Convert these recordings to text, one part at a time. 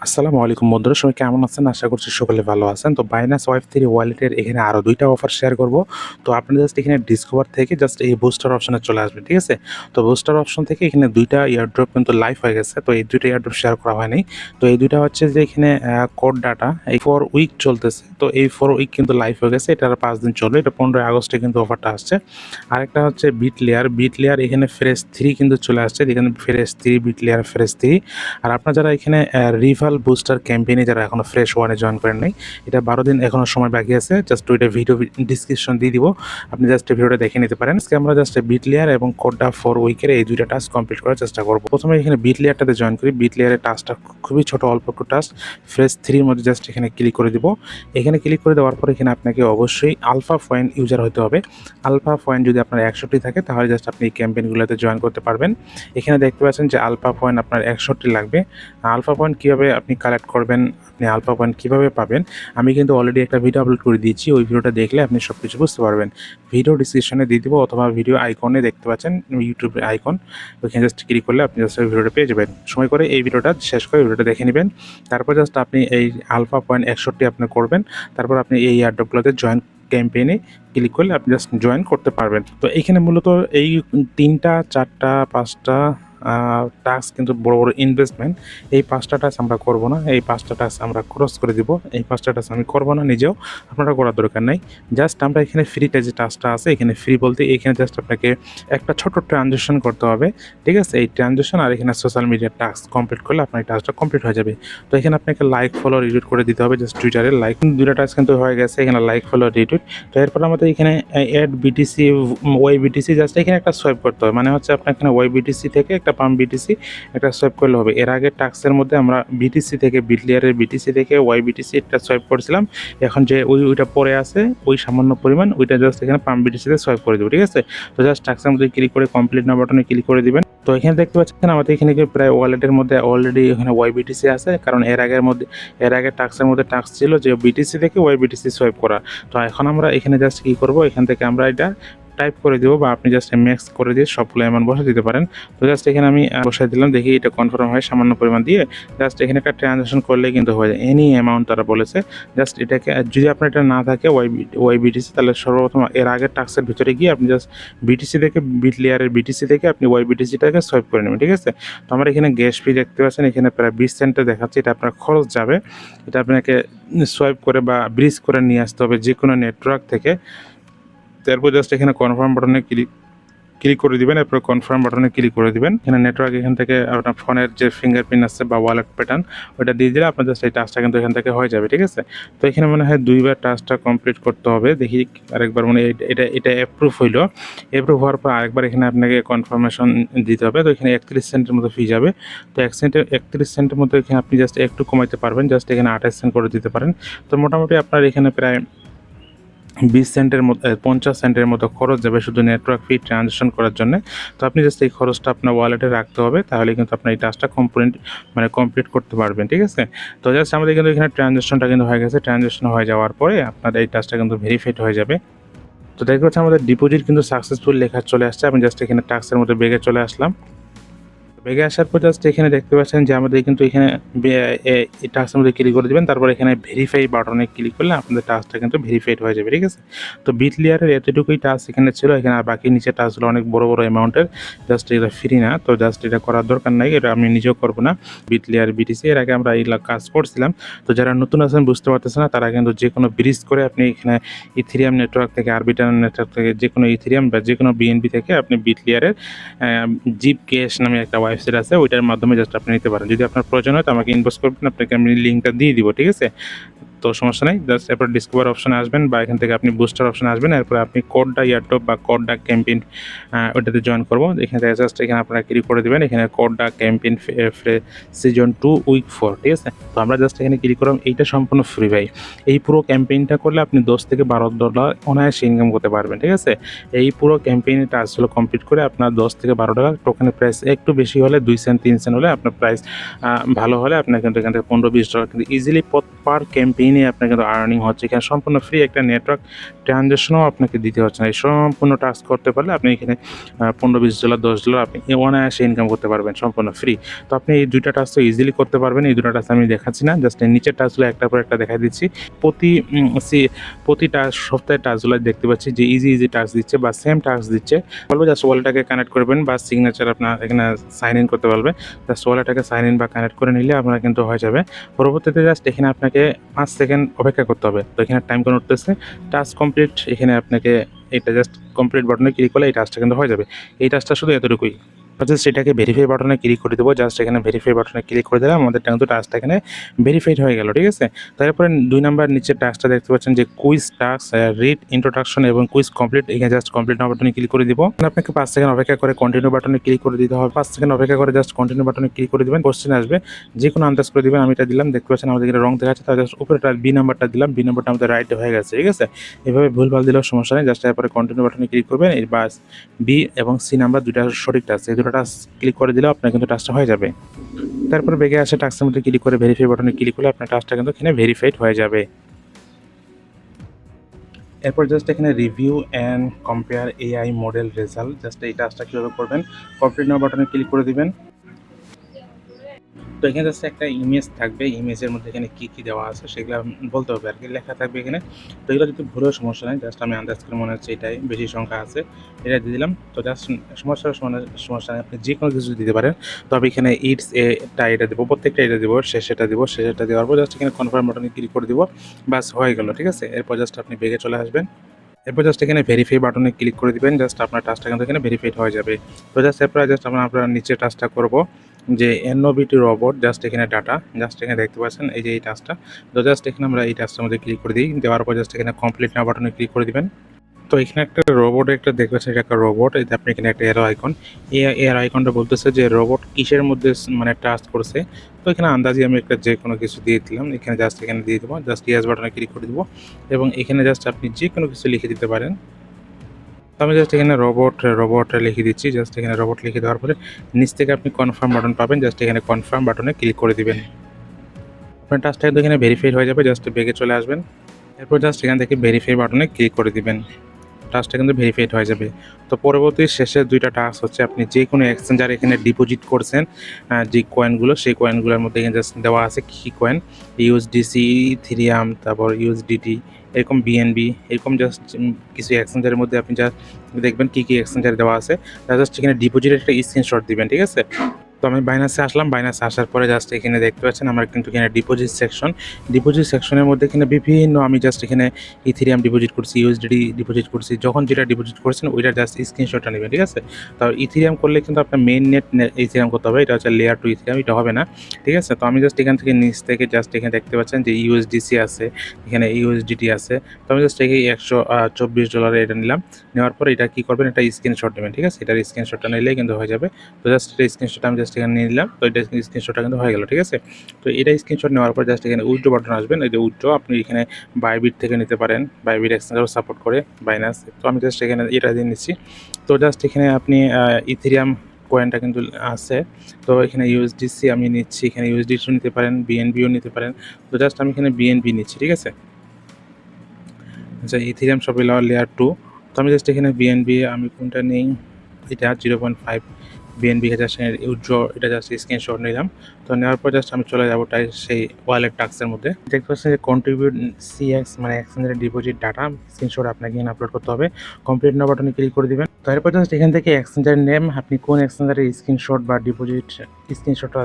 আসসালামু আলাইকুম বন্ধুরা, সবাই কেমন আছেন? আশা করছি সকলে ভালো আছেন। তো বাইনান্স ওয়েব3 ওয়ালেটের এখানে আরও ২টা অফার শেয়ার করব। তো আপনি জাস্ট এখানে ডিসকভার থেকে জাস্ট এই বুস্টার অপশনে চলে আসবেন, ঠিক আছে? তো বুস্টার অপশন থেকে এখানে ২টা এয়ারড্রপ কিন্তু লাইভ হয়ে গেছে। তো এই ২টা এয়ারড্রপ শেয়ার করা হয়নি। তো এই ২টা হচ্ছে যে এখানে কোড ডাটা এই 4 উইক চলতেছে। তো এই 4 উইক কিন্তু লাইভ হয়ে গেছে। এটা আর ৫ দিন চলবে। এটা ১৫ই আগস্টে কিন্তু অফারটা আসছে। আরেকটা হচ্ছে বিট লেয়ার এখানে ফ্রেশ 3 কিন্তু চলে আসছে। এখানে ফ্রেশ 3 বিট লেয়ার ফ্রেশ 3। আর আপনারা যারা এখানে রিভাল বুস্টার ক্যাম্পেইনে যারা এখনো ফ্রেশ ওয়ানে জয়েন করেন নাই, এটা ১২ দিন এখনো সময় বাকি আছে। জাস্ট ওইটা ভিডিও ডিসক্রিপশন দিয়ে দিব, আপনি জাস্ট ভিডিওটা দেখে নিতে পারেন। আজকে আমরা জাস্ট বিট লেয়ার এবং কোডটা 4 উইকের এই 2টা টাস্ক কমপ্লিট করার চেষ্টা করব। প্রথমে এখানে বিট লেয়ারটাতে জয়েন করি। বিট লেয়ারের টাস্কটা খুবই ছোট, অল্প একটু টাস্ক। ফ্রেশ 3 এর মধ্যে জাস্ট এখানে ক্লিক করে দিব। এখানে ক্লিক করে দেওয়ার পর এখানে আপনাকে অবশ্যই আলফা পয়েন্ট ইউজার হতে হবে। আলফা পয়েন্ট যদি আপনার 100টি থাকে তাহলে জাস্ট আপনি এই ক্যাম্পেইনগুলোতে জয়েন করতে পারবেন। এখানে দেখতে পাচ্ছেন যে আলফা পয়েন্ট আপনার 100টি লাগবে। আলফা পয়েন্ট কীভাবে আপনি কালেক্ট করবেন, আপনি আলফা পয়েন্ট কীভাবে পাবেন, আমি কিন্তু অলরেডি একটা ভিডিও আপলোড করে দিয়েছি। ওই ভিডিওটা দেখলে আপনি সব কিছু বুঝতে পারবেন। ভিডিও ডিসক্রিপশনে দিয়ে দিব অথবা ভিডিও আইকনে দেখতে পাচ্ছেন ইউটিউব আইকন, ওইখানে জাস্ট ক্লিক করলে আপনি জাস্ট ভিডিওটা পেয়ে যাবেন। সময় করে এই ভিডিওটা শেষ করে ভিডিওটা দেখে নেবেন। তারপর জাস্ট আপনি এই আলফা পয়েন্ট 100টি আপনি করবেন। তারপর আপনি এই এয়ারড্রপগুলোতে জয়েন ক্যাম্পেইনে ক্লিক করলে আপনি জাস্ট জয়েন করতে পারবেন। তো এইখানে মূলত এই 3টা 4টা 5টা টাস্ক কিন্তু বড় বড় ইনভেস্টমেন্ট। এই 5টা টাস্ক আমরা করব না, এই 5টা টাস্ক আমরা ক্রস করে দিব। এই 5টা টাস্ক আমি করব না নিজেও, আপনারা করার দরকার নাই। জাস্ট আমরা এখানে ফ্রিতে যে টাস্কটা আছে, এখানে ফ্রি বলতে এখানে জাস্ট আপনাকে একটা ছোট ট্রানজ্যাকশন করতে হবে, ঠিক আছে? এই ট্রানজ্যাকশন আর এখানে সোশ্যাল মিডিয়ার টাস্ক কমপ্লিট করলে আপনার এই টাস্কটা কমপ্লিট হয়ে যাবে। তো এখানে আপনাকে লাইক ফলো রিটুইট করে দিতে হবে। জাস্ট টুইটারের লাইক 2টা টাস্ক কিন্তু হয়ে গেছে। এখানে লাইক ফলো রিটুইট। তো এরপর আমাদের এখানে add BTC Y BTC just এখানে একটা সোয়াইপ করতে হবে। মানে হচ্ছে আপনার এখানে ওয়াই বিটিসি থেকে একটা পাম্প বিটিসি একটা সোয়াইপ করলে হবে। এর আগে টাস্কের মধ্যে আমরা বিটিসি থেকে বিটলেয়ারের বিটিসি থেকে ওয়াই বিটিসি একটা সোয়াইপ করেছিলাম। এখন যে ওইটা পরে আছে ওই সামান্য পরিমাণ ওইটা জাস্ট এখানে পাম্প বিটিসিতে সোয়াইপ করে দেবো, ঠিক আছে? তো জাস্ট টাস্কের মধ্যে ক্লিক করে কমপ্লিট নাও বাটনে ক্লিক করে দিবেন। তো এখানে দেখতে পাচ্ছেন আমাদের এখানে প্রায় ওয়ালেটের মধ্যে অলরেডি এখানে ওয়াই বিটিসি আছে, কারণ এর আগে টাস্কের মধ্যে টাস্ক ছিল যে বিটিসি থেকে ওয়াই বিটিসি সোয়াইপ করা। তো এখন আমরা এখানে জাস্ট কী করবো, এখান থেকে আমরা এটা টাইপ করে দেবো বা আপনি জাস্ট ম্যাক্স করে দিয়ে সবগুলো অ্যামাউন্ট বসে দিতে পারেন। তো জাস্ট এখানে আমি বসাই দিলাম, দেখি এটা কনফার্ম হয় সামান্য পরিমাণ দিয়ে। জাস্ট এখানে একটা ট্রানজ্যাকশন করলে কিন্তু হয়ে যায় এনি অ্যামাউন্ট তারা বলেছে। জাস্ট এটাকে যদি আপনার এটা না থাকে ওয়াই বিটিসি, তাহলে সর্বপ্রথম এর আগের টাস্কের ভিতরে গিয়ে আপনি জাস্ট বিটিসি থেকে বিট লেয়ারের বিটিসি থেকে আপনি ওয়াই বিটিসিটাকে সোয়াইপ করে নেবেন, ঠিক আছে? তো আমার এখানে গ্যাস ফি দেখতে পাচ্ছেন, এখানে প্রায় 20 সেন্টে দেখাচ্ছে। এটা আপনার খরচ যাবে। এটা আপনাকে সোয়াইপ করে বা ব্রিজ করে নিয়ে আসতে হবে যে কোনো নেটওয়ার্ক থেকে। তারপর জাস্ট এখানে কনফার্ম বাটনে ক্লিক করে দিবেন। এরপর কনফার্ম বাটনে ক্লিক করে দিবেন। এখানে নেটওয়ার্ক এখান থেকে আপনার ফোনের যে ফিঙ্গারপ্রিন্ট আছে বা ওয়ালেট প্যাটার্ন ওইটা দিয়ে দিলে আপনার জাস্ট এই টাস্কটা কিন্তু এখান থেকে হয়ে যাবে, ঠিক আছে? তো এখানে মনে হয় 2বার টাস্কটা কমপ্লিট করতে হবে। দেখি আরেকবার, মানে এটা অ্যাপ্রুভ হইলো। অ্যাপ্রুভ হওয়ার পর আরেকবার এখানে আপনাকে কনফার্মেশন দিতে হবে। তো এখানে 31 সেন্টের মতো ফি যাবে। তো 31 সেন্টের মতো এখানে আপনি জাস্ট একটু কমাইতে পারবেন, জাস্ট এখানে 28 সেন্ট করে দিতে পারেন। তো মোটামুটি আপনার এখানে প্রায় 20 সেন্টের মতো 50 সেন্টের মতো খরচ যাবে শুধু নেটওয়ার্ক ফি ট্রানজ্যাকশন করার জন্য। তো আপনি জাস্ট এই খরচটা আপনার ওয়ালেটে রাখতে হবে, তাহলে কিন্তু আপনার এই টাস্কটা কমপ্লিট করতে পারবেন, ঠিক আছে? তো জাস্ট আমাদের কিন্তু এখানে ট্রানজ্যাকশনটা কিন্তু হয়ে গেছে। ট্রানজ্যাকশন হয়ে যাওয়ার পরে আপনার এই টাস্কটা কিন্তু ভেরিফাইড হয়ে যাবে। তো দেখতে পাচ্ছেন আমাদের ডিপোজিট কিন্তু সাকসেসফুল লেখা চলে আসছে। আমি জাস্ট এখানে টাস্কের মধ্যে বেগে চলে আসলাম। বেগে আসার পর জাস্ট এখানে দেখতে পাচ্ছেন যে আমাদের কিন্তু এখানে এই টাস্কের মধ্যে ক্লিক করে দেবেন। তারপর এখানে ভেরিফাই বাটনে ক্লিক করলে আপনাদের টাস্কটা কিন্তু ভেরিফাইড হয়ে যাবে, ঠিক আছে? তো বিট লেয়ারের এতটুকুই টাস্ক এখানে ছিল। এখানে আর বাকি নিচে টাস্কগুলো অনেক বড় বড় অ্যামাউন্টের, জাস্ট এটা ফ্রি না। তো জাস্ট এটা করার দরকার নাই, এটা আমি নিজেও করবো না। বিট লেয়ার বিটিসি এর আগে আমরা এই কাজ করছিলাম। তো যারা নতুন আছেন বুঝতে পারতেছে না, তারা কিন্তু যে কোনো ব্রিজ করে আপনি এখানে ইথেরিয়াম নেটওয়ার্ক থেকে আরবিটার নেটওয়ার্ক থেকে যে কোনো ইথেরিয়াম বা যে কোনো বিএনবি থেকে আপনি বিট লেয়ারের জিপ ক্যাশ নামে একটা ওয়েবসাইট আছে, ওইটার মাধ্যমে জাস্ট আপনি নিতে পারেন। যদি আপনার প্রয়োজন হয় তো আমাকে ইনবক্স করবেন, আপনাকে আমি লিঙ্কটা দিয়ে দিব, ঠিক আছে? তো সমস্যা নাই। জাস্ট এরপর ডিসকভার অপশনে আসবেন বা এখান থেকে আপনি বুস্টার অপশনে আসবেন। এরপরে আপনি কোডটা এয়ারড্রপ বা কোডটা ক্যাম্পেইন ওইটাতে জয়েন করবো। এখান থেকে জাস্ট এখানে আপনারা ক্লিক করে দেবেন। এখানে কোডটা ক্যাম্পেইন সিজন 2 উইক 4, ঠিক আছে? তো আমরা জাস্ট এখানে ক্লিক করলাম। এইটা সম্পূর্ণ ফ্রি ভাই। এই পুরো ক্যাম্পেইনটা করলে আপনি $10 থেকে $12 অনায়াসে ইনকাম করতে পারবেন, ঠিক আছে? এই পুরো ক্যাম্পেইনের টাস্কগুলো কমপ্লিট করে আপনার $10 থেকে $12 টোকেনের প্রাইস একটু বেশি হলে 2 সেন্ট 3 সেন্ট হলে আপনার প্রাইস ভালো হলে আপনার কিন্তু এখান থেকে $15-20 কিন্তু ইজিলি পার ক্যাম্পেইন নিয়ে আপনার কিন্তু আর্নিং হচ্ছে। এখানে সম্পূর্ণ ফ্রি একটা নেটওয়ার্ক ট্রানজ্যাকশনও আপনাকে দিতে হচ্ছে না। এই সম্পূর্ণ টাস্ক করতে পারলে আপনি এখানে $15-20 $10 আপনি অনায়াসে ইনকাম করতে পারবেন সম্পূর্ণ ফ্রি। তো আপনি এই 2টা টাস্ক তো ইজিলি করতে পারবেন। এই 2টা টাস্ক আমি দেখাচ্ছি না, জাস্ট নিচের টাস্কগুলো একটার পর একটা দেখাই দিচ্ছি। প্রতি প্রতি সপ্তাহে টাস্কগুলো দেখতে পাচ্ছি যে ইজি টাস্ক দিচ্ছে বা সেম টাস্ক দিচ্ছে। বলবো জাস্ট ওয়ালেটটাকে কানেক্ট করবেন বা সিগনেচার আপনার এখানে সাইন ইন করতে পারবে। জাস্ট ওয়ালেটটাকে সাইন ইন বা কানেক্ট করে নিলে আপনার কিন্তু হয়ে যাবে। পরবর্তীতে জাস্ট এখানে আপনাকে 5 সেকেন্ড অপেক্ষা করতে হবে। তো এখানে টাইম কাউন্ট উঠতেছে, টাস্ক কমপ্লিট। এখানে আপনাকে এটা জাস্ট কমপ্লিট বাটনে ক্লিক করলে এই টাস্কটা কিন্তু হয়ে যাবে। এই টাস্কটা শুধু এতটুকুই। জাস্ট এটাকে ভেরিফাই বাটনে ক্লিক করে দেবো। জাস্ট এখানে ভেরিফাই বাটনে ক্লিক করে দিলাম, আমাদের কিন্তু টাস্কটা এখানে ভেরিফাইড হয়ে গেল, ঠিক আছে। তারপরে 2 নাম্বার নিচের টাস্কটা দেখতে পাচ্ছেন যে কুইজ টাস্ক, রিড ইন্ট্রোডাকশন এবং কুইজ কমপ্লিট। এখানে জাস্ট কমপ্লিট নাও বাটনে ক্লিক করে দিব। আপনাকে 5 সেকেন্ড অপেক্ষা করে কন্টিনিউ বাটনে ক্লিক করে দিতে হবে। 5 সেকেন্ড অপেক্ষা করে জাস্ট কন্টিনিউ বাটনে ক্লিক করে দিবেন। কোশ্চেন আসবে, যে কোনো আনসার করে দিবেন। আমি এটা দিলাম, দেখতে পাচ্ছেন আমাদের এখানে রং দেখাচ্ছে, তার জাস্ট উপরেটা বি নাম্বারটা দিলাম, বি নাম্বারটা আমাদের রাইট হয়ে গেছে, ঠিক আছে। এভাবে ভুলভাল দিলেও সমস্যা নেই, জাস্ট এরপরে কন্টিনিউ বাটনে ক্লিক করবেন। এই বাস বি এবং সি নাম্বার 2টা সঠিক টাস্ক, এই 2টা টাস্ক ক্লিক করে দিলেও আপনার কিন্তু টাস্কটা হয়ে যাবে। তারপরে বেগে আসে টাস্কের মধ্যে ক্লিক করে ভেরিফাই বাটনে ক্লিক করলে আপনার টাস্কটা কিন্তু এখানে ভেরিফাইড হয়ে যাবে। এরপর জাস্ট এখানে review and compare AI model result, just এই টাস্কটা কীভাবে করবেন, কমপ্লিট নাও বাটনে ক্লিক করে দিবেন। তো এখানে জাস্ট একটা ইমেজ থাকবে, ইমেজের মধ্যে এখানে কী দেওয়া আছে সেগুলো বলতে হবে আর কি, লেখা থাকবে এখানে। তো এগুলো যদি ভুলেও সমস্যা নেই, জাস্ট আমি আন্দাজ করে মনে হচ্ছে এটাই বেশি সংখ্যা আছে, এটা দিয়ে দিলাম। তো জাস্ট সমস্যা নেই, আপনি যে কোনো কিছু দিতে পারেন। তবে এখানে এটা দেবো, প্রত্যেকটা এটা দেবো, শেষেটা দেবো, শেষেরটা দেওয়ার পর জাস্ট এখানে কনফার্ম বাটনে ক্লিক করে দিব, বাস হয়ে গেল, ঠিক আছে। এরপর জাস্ট আপনি বেগে চলে আসবেন। এরপর জাস্ট এখানে ভেরিফাই বাটনে ক্লিক করে দিবেন, জাস্ট আপনার টাস্কটা কিন্তু এখানে ভেরিফাইড হয়ে যাবে। তো জাস্ট এরপর জাস্ট আমরা নিচে টাস্কটা করবো যে এনওবিটি রোবট, জাস্ট এখানে ডাটা, জাস্ট এখানে দেখতে পাচ্ছেন এই যে এই টাস্কটা। তো জাস্ট এখানে আমরা এই টাস্কটার মধ্যে ক্লিক করে দিই, দেওয়ার পর জাস্ট এখানে কমপ্লিট নাও বাটনে ক্লিক করে দিবেন। তো এখানে একটা রোবট একটা দেখতে পাচ্ছেন, এটা একটা রোবট। এই যে আপনি এখানে একটা এরো আইকন, এই এর আইকনটা বলতেছে যে রোবট কিসের মধ্যে মানে টাস্ক করছে। তো এখানে আন্দাজে আমি একটা যে কোনো কিছু দিয়ে দিলাম, এখানে জাস্ট এখানে দিয়ে দেবো, জাস্ট ইয়েস বাটনে ক্লিক করে দেবো এবং এখানে জাস্ট আপনি যে কোনো কিছু লিখে দিতে পারেন। তো আমি জাস্ট এখানে রোবট লিখে দিচ্ছি, জাস্ট এখানে রোবট লিখে দেওয়ার পরে নিচ থেকে আপনি কনফার্ম বাটন পাবেন, জাস্ট এখানে কনফার্ম বাটনে ক্লিক করে দিবেন। আপনার টাস্কটা কিন্তু এখানে ভেরিফাইড হয়ে যাবে, জাস্ট বেগে চলে আসবেন। এরপর জাস্ট এখান থেকে ভেরিফাই বাটনে ক্লিক করে দিবেন, টাস্কটা কিন্তু ভেরিফাইড হয়ে যাবে। তো পরবর্তী শেষের 2টা টাস্ক হচ্ছে আপনি যে কোনো এক্সচেঞ্জারে এখানে ডিপোজিট করছেন যে কয়েনগুলো, সেই কয়েনগুলোর মধ্যে এখানে জাস্ট দেওয়া আছে কী কয়েন, ইউএসডিসি, ইথেরিয়াম, তারপর ইউএসডিটি, এরকম বিএনবি, এরকম জাস্ট কিছু এক্সচেঞ্জারের মধ্যে আপনি জাস্ট দেখবেন কী এক্সচেঞ্জারে দেওয়া আছে, তা জাস্ট এখানে ডিপোজিটের একটা স্ক্রিনশট দিবেন, ঠিক আছে। তো আমি বাইনান্সে আসলাম, বাইনান্সে আসার পরে জাস্ট এখানে দেখতে পাচ্ছেন আমার কিন্তু এখানে ডিপোজিট সেকশনের মধ্যে এখানে বিভিন্ন আমি জাস্ট এখানে ইথেরিয়াম ডিপোজিট করছি, ইউএসডিটি ডিপোজিট করছি। যখন যেটা ডিপোজিট করছেন ওইটার জাস্ট স্ক্রিনশটটা নেবেন, ঠিক আছে। তো ইথেরিয়াম করলে কিন্তু আপনার মেইন নেট ইথেরিয়াম করতে হবে, এটা হচ্ছে লেয়ার 2 ইথেরিয়াম, এটা হবে না, ঠিক আছে। তো আমি জাস্ট এখান থেকে নিচ থেকে জাস্ট এখানে দেখতে পাচ্ছেন যে ইউএসডিসি আছে, এখানে ইউএসডিটি আছে। তো আমি জাস্ট এই $124 এটা নিলাম, নেওয়ার পর এটা কী করবেন, এটা স্ক্রিনশট নেবেন, ঠিক আছে। এটার স্ক্রিনশটটা নিলেই কিন্তু হয়ে যাবে। তো জাস্ট এটা স্ক্রিনশট আমি জাস্ট এখানে নিয়ে নিলাম, তো এটা স্ক্রিনশটটা কিন্তু হয়ে গেল, ঠিক আছে। তো এটা স্ক্রিনশট নেওয়ার পর জাস্ট এখানে উইথড্র বাটন আসবেন, এই যে উইথড্র আপনি এখানে বাইবিট থেকে নিতে পারেন, বাইবিট এক্সচেঞ্জারও সাপোর্ট করে বাইনান্স। তো আমি জাস্ট এখানে এটা দিয়ে নিচ্ছি। তো জাস্ট এখানে আপনি ইথেরিয়াম কয়েনটা কিন্তু আছে, তো এখানে ইউএসডিসি আমি নিচ্ছি, এখানে ইউএসডিসিও নিতে পারেন, বিএনবিও নিতে পারেন। তো জাস্ট আমি এখানে বিএনবি নিচ্ছি, ঠিক আছে। আচ্ছা, ইথেরিয়াম সবই লেয়ার 2। তো আমি জাস্ট এখানে বিএনবি আমি কোনটা নেই, এটা 0.5 বিএনবি জাস্ট উইথড্র, এটা জাস্ট স্ক্রিনশট নিলাম। তো নেওয়ার পর জাস্ট আমি চলে যাবো সেই ওয়ালেট টাস্কের মধ্যে। দেখতে পাচ্ছেন যে কন্ট্রিবিউট সিএক্স মানে এক্সচেঞ্জের ডিপোজিট ডাটা স্ক্রিনশট আপনাকে এখানে আপলোড করতে হবে, কমপ্লিট নাও বাটনে ক্লিক করে দিবেন। তো এরপর জাস্ট এখান থেকে এক্সচেঞ্জার নেম, আপনি কোন এক্সচেঞ্জারের স্ক্রিনশট বা ডিপোজিট স্ক্রিনশটটা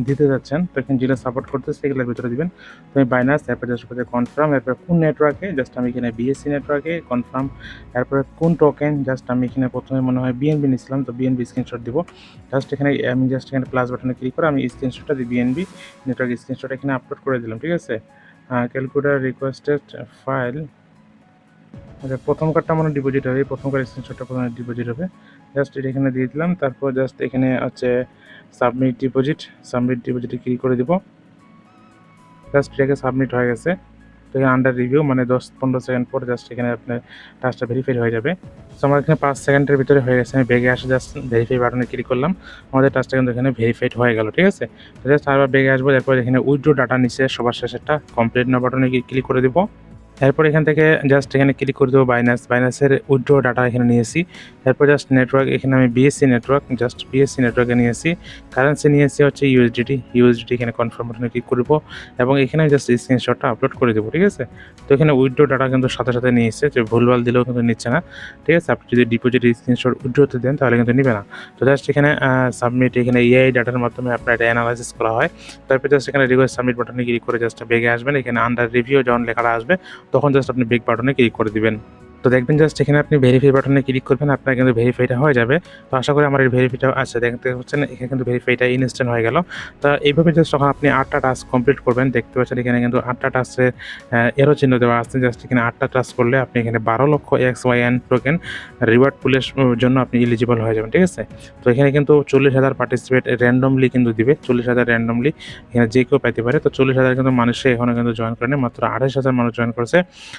দিতে যাচ্ছেন, তো এখানে যেটা সাপোর্ট করতেছে সেগুলোর ভিতরে দিবেন। তো আমি বাইনান্স, এরপর জাস্ট কনফার্ম, এরপর কোন নেটওয়ার্কে, জাস্ট আমি এখানে বিএসসি নেটওয়ার্কে কনফার্ম, এরপরে কোন টোকেন, জাস্ট আমি এখানে প্রথমে মনে হয় বিএনবি নিয়েছিলাম, তো বিএনবি স্ক্রিনশট দিব। জাস্ট এখানে আমি জাস্ট এখানে প্লাস বাটনে ক্লিক করে আমি স্ক্রিনশটটা দিই, বিএনবি নেটওয়ার্ক স্ক্রিনশট এখানে আপলোড করে দিলাম, ঠিক আছে। ক্যালকুলেটর রিকোয়েস্টেড ফাইল, আচ্ছা প্রথম কার্ডটা মানে ডিপোজিট হবে, প্রথম কার্ড স্ক্রিনশটটা প্রথমে ডিপোজিট হবে, জাস্ট এটা এখানে দিয়ে দিলাম। তারপর জাস্ট এখানে হচ্ছে সাবমিট ডিপোজিটে ক্লিক করে দিব, জাস্ট এটাকে সাবমিট হয়ে গেছে। তো এখানে আন্ডার রিভিউ মানে 10-15 সেকেন্ড পর জাস্ট এখানে আপনার টাস্কটা ভেরিফাই হয়ে যাবে। তো আমার এখানে 5 সেকেন্ডের ভিতরে হয়ে গেছে। আমি বেগে আসে জাস্ট ভেরিফাই বাটনে ক্লিক করলাম। আমাদের টাস্কটা কিন্তু এখানে ভেরিফাইড হয়ে গেল, ঠিক আছে? তো জাস্ট আবার বেগে আসবো, এরপর এখানে উইথড্র ডাটা নিচে সবার শেষেরটা কমপ্লিট নাও বাটনে ক্লিক করে দিব। এরপর এখান থেকে জাস্ট এখানে ক্লিক করে দেবো বাইন্যান্সের উইথড্র ডাটা এখানে নিয়েছি। এরপর জাস্ট নেটওয়ার্ক এখানে আমি বিএসসি নেটওয়ার্ক জাস্ট বিএসসি নেটওয়ার্কে নিয়েছি। কারেন্সি নিয়েছি হচ্ছে ইউএসডিটি এখানে কনফার্ম বাটনে ক্লিক করব এবং এখানে জাস্ট স্ক্রিনশটটা আপলোড করে দেবো, ঠিক আছে? তো এখানে উইথড্র ডাটা কিন্তু সাথে সাথে নিয়ে এসেছে, যে ভুলভাল দিলেও কিন্তু নিচ্ছে না, ঠিক আছে? আপনি যদি ডিপোজিট স্ক্রিনশট উইথড্রতে দেন তাহলে কিন্তু নিবে না। তো জাস্ট এখানে সাবমিট এখানে এআই ডাটার মাধ্যমে আপনার এটা অ্যানালাইসিস করা হয়। তারপর জাস্ট এখানে রিকোয়েস্ট সাবমিট বাটনে ক্লিক করে জাস্ট বেগে আসবেন। এখানে আন্ডার রিভিউ যখন লেখাটা আসবে তখন জাস্ট আপনি বেক বাটনে ক্লিক করে দিবেন। তো দেখবেন জাস্ট এখানে আপনি ভেরিফাই বাটনে ক্লিক করবেন, আপনার কিন্তু ভেরিফাইটা হয়ে যাবে। তো আশা করি আমার এই ভেরিফাইটা আছে, দেখতে পাচ্ছেন এখানে কিন্তু ভেরিফাইটা ইনস্ট্যান্ট হয়ে গেল। তো এইভাবে জাস্ট যখন আপনি 8টা টাস্ক কমপ্লিট করবেন, দেখতে পাচ্ছেন এখানে কিন্তু 8টা টাস্কে এরো চিহ্ন দেওয়া আছে। জাস্ট এখানে 8টা টাস্ক করলে আপনি এখানে 12 লক্ষ XYN টোকেন রিওয়ার্ড পুলের জন্য আপনি এলিজিবল হয়ে যাবেন, ঠিক আছে? তো এখানে কিন্তু 40,000 পার্টিসিপেট র্যান্ডমলি কিন্তু দিবে, 40,000 র্যান্ডমলি এখানে যে কেউ পাইতে পারে। তো 40,000 কিন্তু মানুষে এখনও কিন্তু জয়েন করেনি, মাত্র 28,000 মানুষ জয়েন করেছে।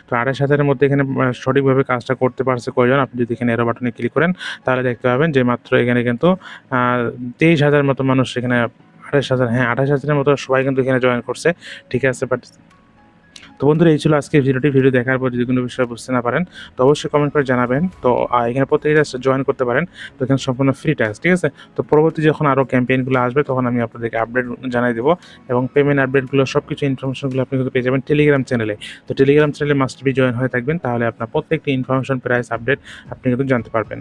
তো 28,000-এর মধ্যে এখানে সঠিকভাবে কাজটা করতে পারছে কয়জন? আপনি যদি এখানে এরো বাটনে ক্লিক করেন তাহলে দেখতে পাবেন যে মাত্র এখানে কিন্তু 23,000 মতো মানুষ এখানে 28,000, হ্যাঁ 28,000-এর মতো সবাই কিন্তু এখানে জয়েন করছে, ঠিক আছে? তো বন্ধুরা এই ছিল আজকের ভিডিওটি। ভিডিও দেখার পর যদি কোনো বিষয় বুঝতে না পারেন তো অবশ্যই কমেন্ট করে জানাবেন। তো এখানে প্রত্যেকটা জয়েন করতে পারেন। তো এখানে সম্পূর্ণ ফ্রি টাস্ক, ঠিক আছে? তো পরবর্তী যখন আরও ক্যাম্পেইনগুলো আসবে তখন আমি আপনাদেরকে আপডেট জানাই দেবো এবং পেমেন্ট আপডেটগুলো সব কিছু ইনফরমেশনগুলো আপনি কিন্তু পেয়ে যাবেন টেলিগ্রাম চ্যানেলে। তো টেলিগ্রাম চ্যানেলে মাস্ট বি জয়েন হয়ে থাকবেন, তাহলে আপনার প্রত্যেকটি ইনফরমেশন প্রাইস আপডেট আপনি কিন্তু জানতে পারবেন।